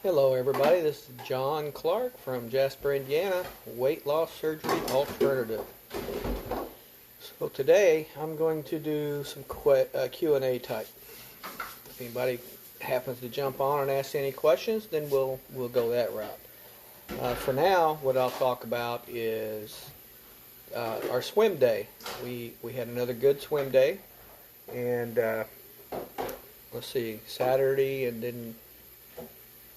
Hello everybody, this is John Clark from Jasper, Indiana, Weight Loss Surgery Alternative. So today I'm going to do some Q&A type. If anybody happens to jump on and ask any questions, then we'll go that route. For now, what I'll talk about is our swim day. We had another good swim day, and let's see, Saturday and then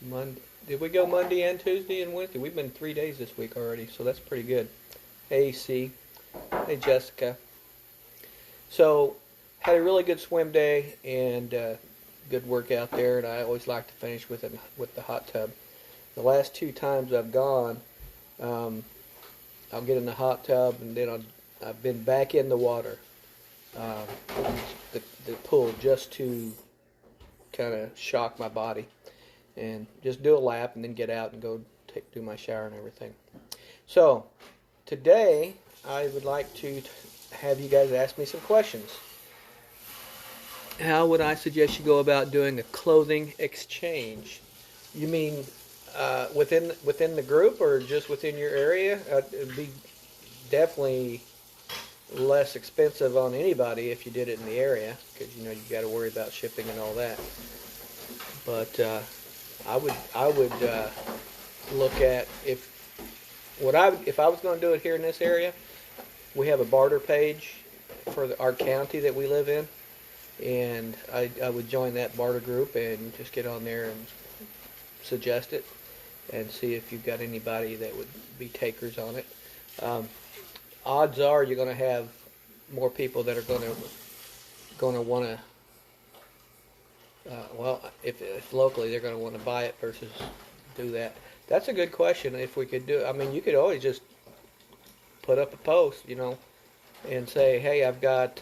Monday. Did we go Monday and Tuesday and Wednesday? We've been 3 days this week already, so that's pretty good. Hey, C. Hey, Jessica. So, had a really good swim day and good workout there, and I always like to finish with the hot tub. The last 2 times I've gone, I'll get in the hot tub, and then I've been back in the water, the pool, just to kind of shock my body. And just do a lap and then get out and go do my shower and everything. So today I would like to have you guys ask me some questions. How would I suggest you go about doing a clothing exchange? You mean within the group or just within your area? It'd be definitely less expensive on anybody if you did it in the area, because you got to worry about shipping and all that. But I would look at if I was going to do it here in this area. We have a barter page for our county that we live in, and I would join that barter group and just get on there and suggest it and see if you've got anybody that would be takers on it. Odds are you're going to have more people that are going to want to. If locally they're going to want to buy it versus do that. That's a good question. If we could do it, I mean, you could always just put up a post, and say, hey, I've got,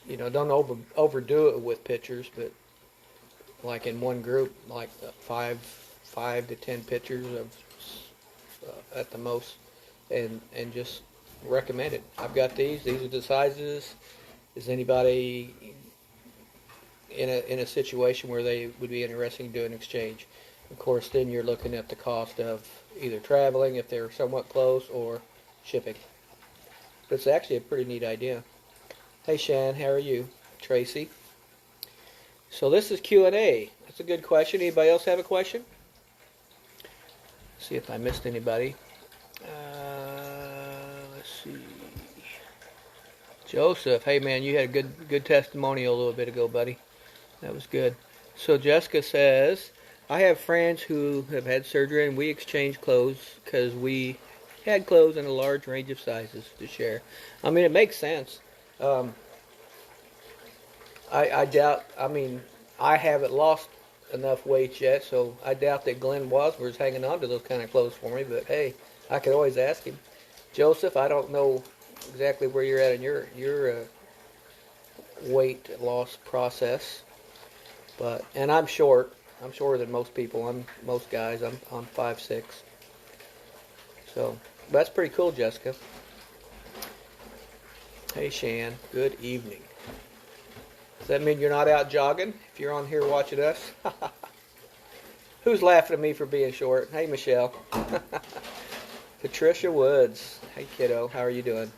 don't overdo it with pictures, but like in one group, like 5 to 10 pictures of at the most, and just recommend it. I've got these are the sizes. Is anybody in a situation where they would be interested in doing an exchange? Of course, then you're looking at the cost of either traveling if they're somewhat close or shipping. But it's actually a pretty neat idea. Hey Shan, how are you? Tracy. So this is Q&A. That's a good question. Anybody else have a question? See if I missed anybody. Let's see. Joseph, hey man, you had a good testimonial a little bit ago, buddy. That was good. So Jessica says, I have friends who have had surgery and we exchange clothes because we had clothes in a large range of sizes to share. I mean, it makes sense. I doubt, I haven't lost enough weight yet, so I doubt that Glenn was hanging on to those kind of clothes for me, but hey, I could always ask him. Joseph, I don't know exactly where you're at in your weight loss process. And I'm short. I'm shorter than most people. Most guys. I'm 5'6". So that's pretty cool, Jessica. Hey Shan, good evening. Does that mean you're not out jogging if you're on here watching us? Who's laughing at me for being short? Hey Michelle. Patricia Woods. Hey kiddo, how are you doing?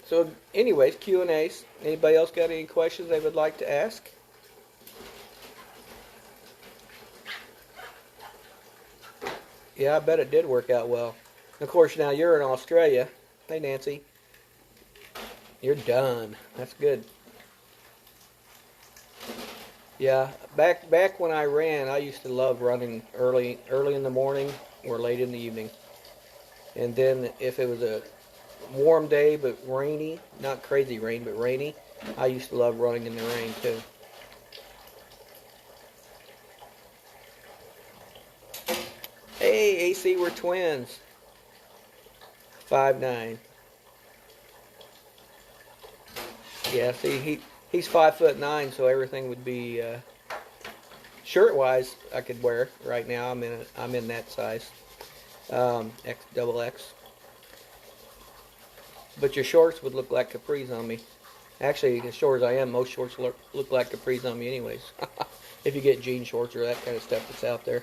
So anyways, Q&As. Anybody else got any questions they would like to ask? Yeah, I bet it did work out well. Of course, now you're in Australia. Hey, Nancy. You're done. That's good. Yeah, back when I ran, I used to love running early in the morning or late in the evening. And then if it was a warm day but rainy, not crazy rain but rainy, I used to love running in the rain too. Hey AC, we're twins. 5'9". Yeah, see, he's 5'9", so everything would be shirt wise I could wear right now. I'm in that size, XXX. But your shorts would look like capris on me. Actually, as short as I am, most shorts look like capris on me anyways. if you get jean shorts or that kind of stuff that's out there.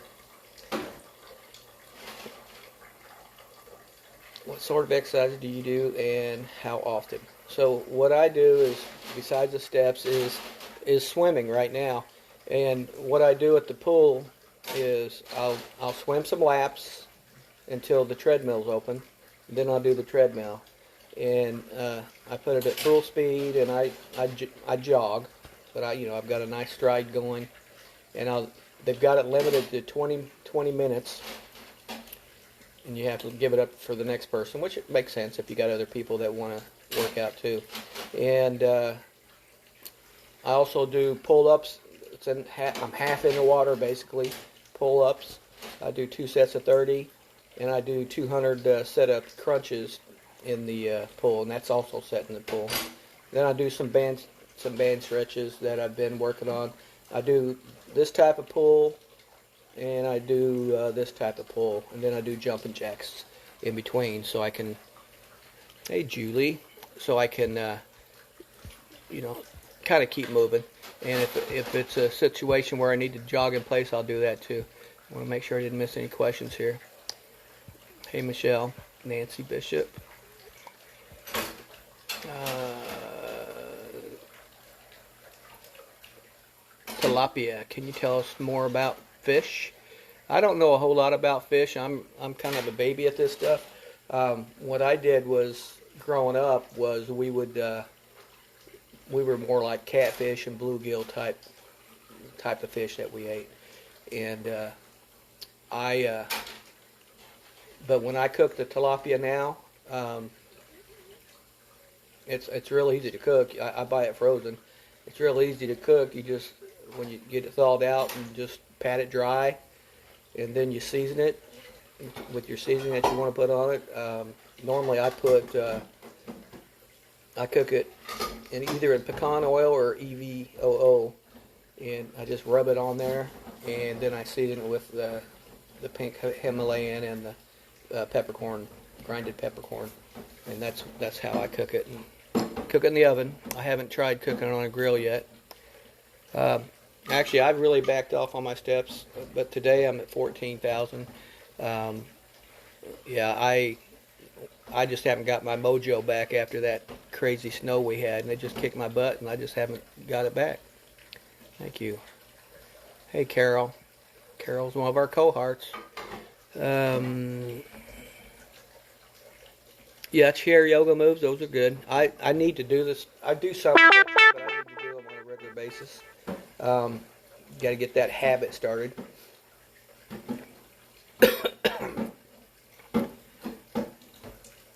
What sort of exercises do you do and how often? So what I do is, besides the steps, is swimming right now. And what I do at the pool is I'll swim some laps until the treadmill's open. Then I'll do the treadmill. And I put it at full speed, and I jog. But I've got a nice stride going. And they've got it limited to 20 minutes. And you have to give it up for the next person, which makes sense if you got other people that want to work out too. And I also do pull-ups. I'm half in the water basically. Pull-ups. I do 2 sets of 30, and I do 200 set-up crunches in the pool, and that's also set in the pool. Then I do some band stretches that I've been working on. I do this type of pull, and I do this type of pull, and then I do jumping jacks in between, so I can, hey Julie, so I can, kind of keep moving. And if it's a situation where I need to jog in place, I'll do that too. I want to make sure I didn't miss any questions here. Hey Michelle, Nancy Bishop. Tilapia, can you tell us more about fish? I don't know a whole lot about fish. I'm kind of a baby at this stuff. What I did was, growing up, was we were more like catfish and bluegill type of fish that we ate. And but when I cook the tilapia now, it's real easy to cook. I buy it frozen. It's real easy to cook. You just, when you get it thawed out, and just pat it dry, and then you season it with your seasoning that you want to put on it. Normally I cook it either in pecan oil or EVOO, and I just rub it on there, and then I season it with the pink Himalayan and the peppercorn, grinded peppercorn, and that's how I cook it. And cook it in the oven. I haven't tried cooking it on a grill yet. Actually, I've really backed off on my steps, but today I'm at 14,000. Yeah, I just haven't got my mojo back after that crazy snow we had, and it just kicked my butt, and I just haven't got it back. Thank you. Hey, Carol. Carol's one of our cohorts. Yeah, chair yoga moves, those are good. I need to do this. I do some, but I need to do them on a regular basis. Got to get that habit started.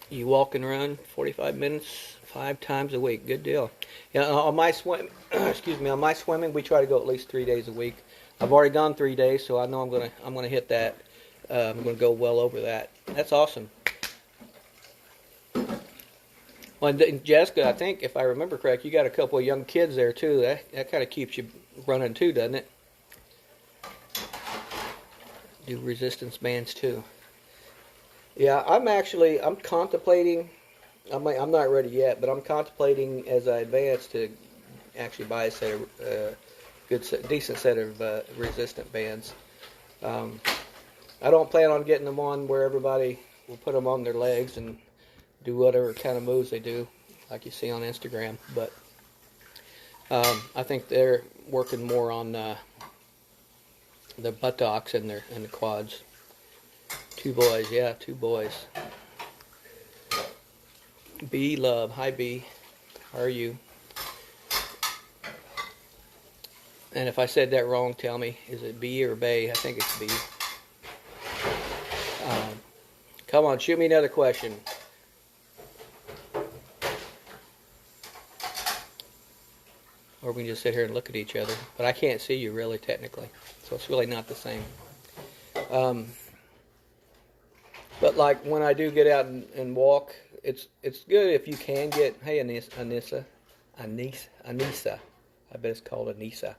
You walk and run 45 minutes 5 times a week. Good deal. Yeah, on my on my swimming, we try to go at least 3 days a week. I've already gone 3 days, so I know I'm gonna hit that. I'm gonna go well over that. That's awesome. Well, and Jessica, I think if I remember correct, you got a couple of young kids there too. That kind of keeps you running too, doesn't it? Do resistance bands too. Yeah, I'm contemplating. I'm not ready yet, but I'm contemplating as I advance to actually buy a set of decent set of resistant bands. I don't plan on getting them on where everybody will put them on their legs and do whatever kind of moves they do, like you see on Instagram. But I think they're working more on the buttocks and the quads. 2 boys, yeah, 2 boys. B Love, hi B, how are you? And if I said that wrong, tell me. Is it B or Bay? I think it's B. Come on, shoot me another question. Or we can just sit here and look at each other. But I can't see you really, technically. So it's really not the same. But like when I do get out and walk, it's good if you can get, hey Anissa. I bet it's called Anissa.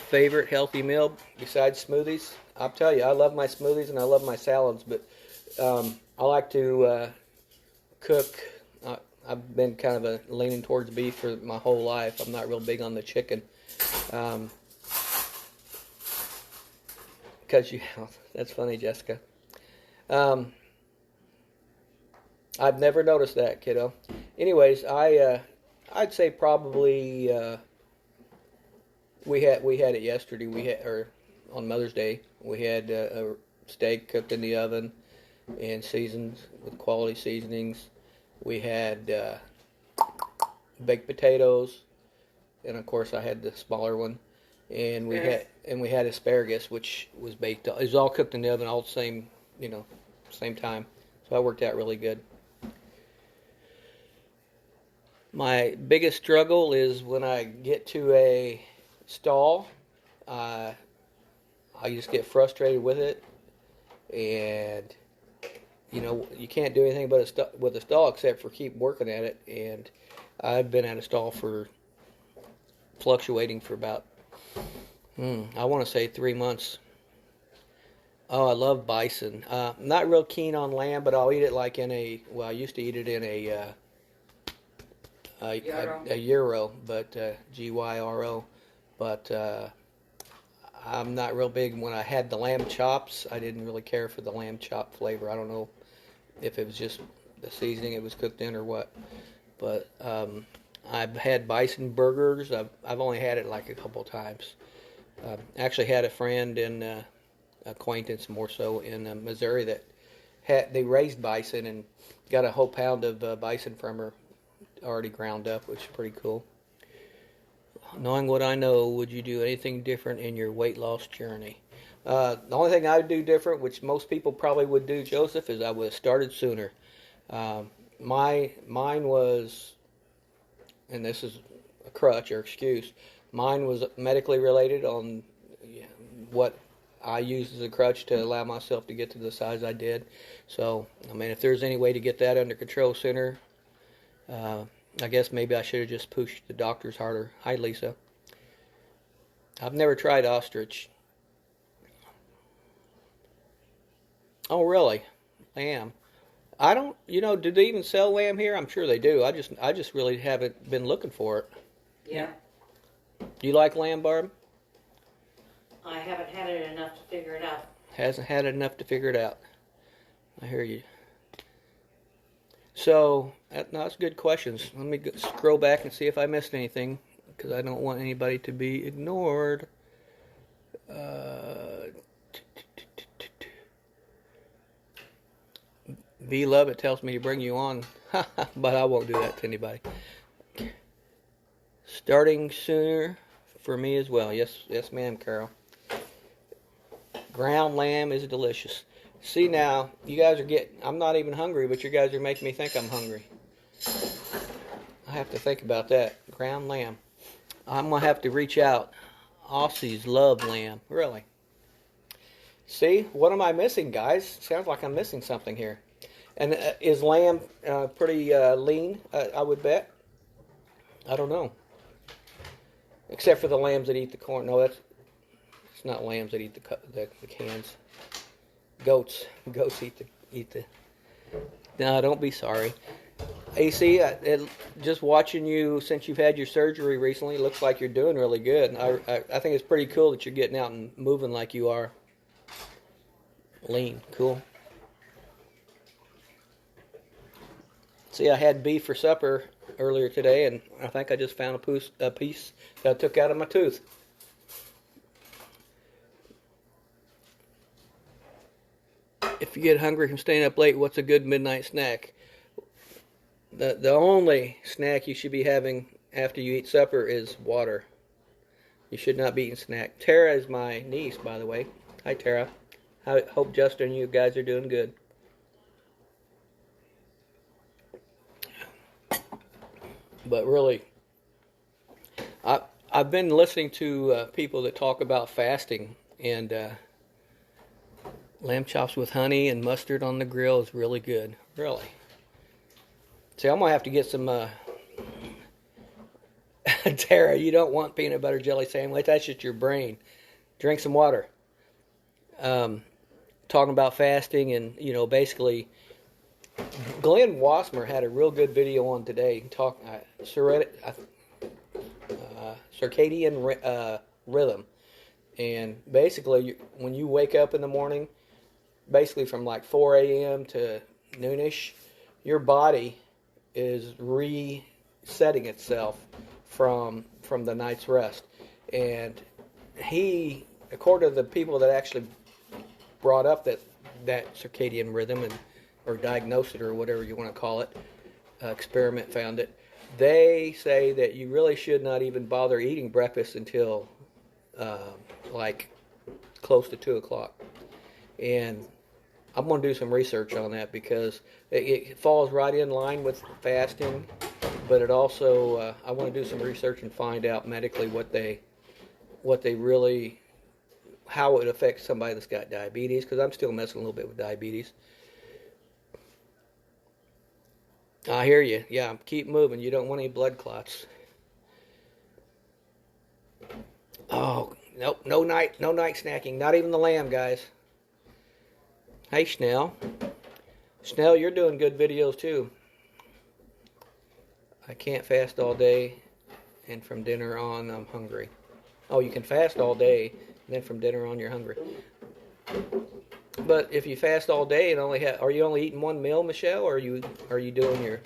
Favorite healthy meal besides smoothies? I'll tell you, I love my smoothies and I love my salads, but I like to cook. I've been kind of leaning towards beef for my whole life. I'm not real big on the chicken. Because that's funny, Jessica. I've never noticed that, kiddo. Anyways, I'd say probably we had it yesterday. Or on Mother's Day, we had a steak cooked in the oven and seasoned with quality seasonings. We had baked potatoes, and of course I had the smaller one. And we had asparagus, which was baked. It was all cooked in the oven, all the same, same time. So that worked out really good. My biggest struggle is when I get to a stall, I just get frustrated with it, and you can't do anything with a stall except for keep working at it. And I've been at a stall fluctuating for about I want to say 3 months. Oh, I love bison. Not real keen on lamb, but I'll eat it like I used to eat it in a gyro, but gyro. But I'm not real big. When I had the lamb chops, I didn't really care for the lamb chop flavor. I don't know if it was just the seasoning it was cooked in or what. But I've had bison burgers. I've only had it like a couple times. Actually had a friend and acquaintance more so in Missouri that they raised bison and got a whole pound of bison from her already ground up, which is pretty cool. Knowing what I know, would you do anything different in your weight loss journey? The only thing I would do different, which most people probably would do, Joseph, is I would have started sooner. Mine was, and this is a crutch or excuse, mine was medically related on what I used as a crutch to allow myself to get to the size I did. So, if there's any way to get that under control sooner, I guess maybe I should have just pushed the doctors harder. Hi, Lisa. I've never tried ostrich. Oh, really? Lamb. I don't, do they even sell lamb here? I'm sure they do. I just really haven't been looking for it. Yeah. Do you like lamb, Barb? I haven't had it enough to figure it out. Hasn't had it enough to figure it out. I hear you. So, that's good questions. Let me scroll back and see if I missed anything, because I don't want anybody to be ignored. V-Love, it tells me to bring you on, but I won't do that to anybody. Starting sooner for me as well. Yes, ma'am, Carol. Ground lamb is delicious. See now, you guys are I'm not even hungry, but you guys are making me think I'm hungry. I have to think about that. Ground lamb. I'm going to have to reach out. Aussies love lamb. Really. See, what am I missing, guys? Sounds like I'm missing something here. And is lamb pretty lean, I would bet? I don't know. Except for the lambs that eat the corn. No, it's not lambs that eat the cans. Goats eat the. No, don't be sorry. AC, just watching you since you've had your surgery recently, looks like you're doing really good. I think it's pretty cool that you're getting out and moving like you are. Lean, cool. See, I had beef for supper earlier today, and I think I just found a piece that I took out of my tooth. If you get hungry from staying up late, what's a good midnight snack? The only snack you should be having after you eat supper is water. You should not be eating snack. Tara is my niece, by the way. Hi, Tara. I hope Justin and you guys are doing good. But really, I've been listening to people that talk about fasting, and lamb chops with honey and mustard on the grill is really good. Really. See, I'm going to have to get some... Tara, you don't want peanut butter jelly sandwich. That's just your brain. Drink some water. Talking about fasting and, basically Glenn Wassmer had a real good video on today, circadian rhythm. And basically, when you wake up in the morning, basically from like 4 a.m. to noonish, your body is resetting itself from the night's rest. And he, according to the people that actually brought up that circadian rhythm or diagnosed it or whatever you want to call it, experiment found it, they say that you really should not even bother eating breakfast until like close to 2 o'clock. And I'm going to do some research on that because it falls right in line with fasting, but it also, I want to do some research and find out medically what they really, how it affects somebody that's got diabetes, because I'm still messing a little bit with diabetes. I hear you. Yeah, keep moving. You don't want any blood clots. Oh, nope, no night snacking. Not even the lamb, guys. Hey, Schnell. Schnell, you're doing good videos too. I can't fast all day, and from dinner on, I'm hungry. Oh, you can fast all day, and then from dinner on, you're hungry. But if you fast all day and are you only eating one meal, Michelle, or are you doing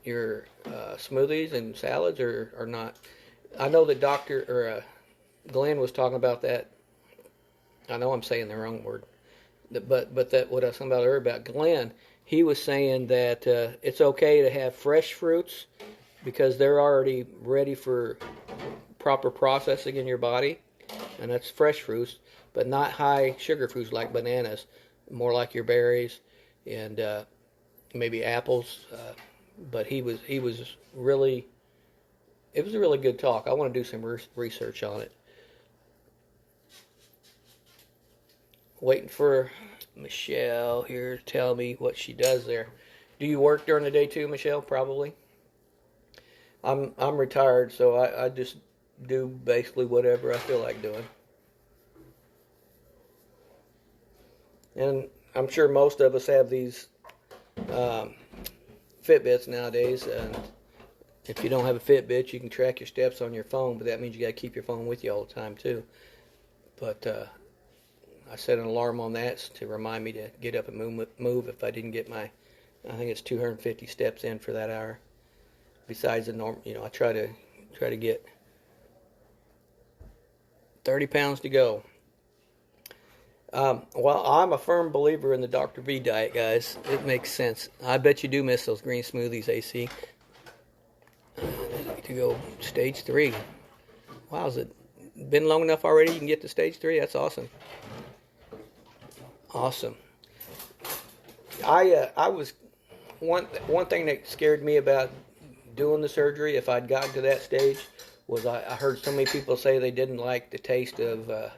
your smoothies and salads or not? I know that Glenn was talking about that. I know I'm saying the wrong word, but that what I was talking about earlier about Glenn, he was saying that it's okay to have fresh fruits because they're already ready for proper processing in your body, and that's fresh fruits, but not high sugar fruits like bananas, more like your berries and maybe apples. But it was a really good talk. I want to do some research on it. Waiting for Michelle here to tell me what she does there. Do you work during the day too, Michelle? Probably. I'm retired, so I just do basically whatever I feel like doing. And I'm sure most of us have these Fitbits nowadays, and if you don't have a Fitbit, you can track your steps on your phone, but that means you got to keep your phone with you all the time too. But I set an alarm on that to remind me to get up and move if I didn't get I think it's 250 steps in for that hour. Besides the norm, I try to get 30 pounds to go. Well, I'm a firm believer in the Dr. V diet, guys. It makes sense. I bet you do miss those green smoothies, AC. To go stage 3. Wow, has it been long enough already? You can get to stage 3? That's awesome. Awesome. I was one thing that scared me about doing the surgery, if I'd gotten to that stage, was I heard so many people say they didn't like the taste of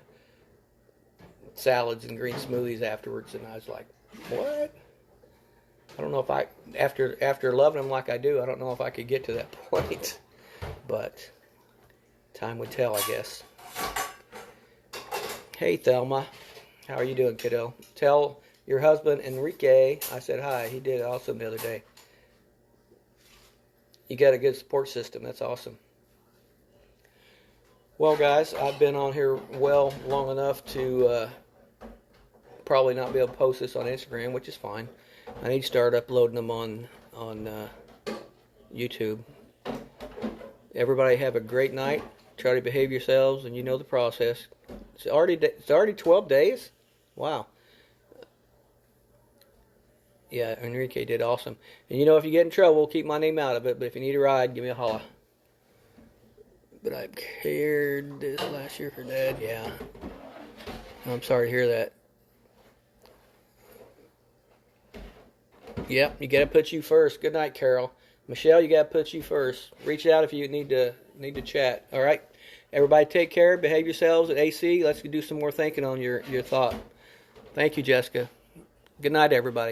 salads and green smoothies afterwards, and I was like, what? I don't know if after loving them like I do, I don't know if I could get to that point, but time would tell, I guess. Hey, Thelma. How are you doing, kiddo? Tell your husband, Enrique, I said hi. He did awesome the other day. You got a good support system. That's awesome. Well, guys, I've been on here long enough to probably not be able to post this on Instagram, which is fine. I need to start uploading them on YouTube. Everybody have a great night. Try to behave yourselves, and you know the process. It's already 12 days? Wow. Yeah, Enrique did awesome. And if you get in trouble, keep my name out of it. But if you need a ride, give me a holler. But I cared this last year for Dad. Yeah. I'm sorry to hear that. Yep, you got to put you first. Good night, Carol. Michelle, you got to put you first. Reach out if you need to chat. All right? Everybody take care. Behave yourselves at AC. Let's do some more thinking on your thought. Thank you, Jessica. Good night, everybody.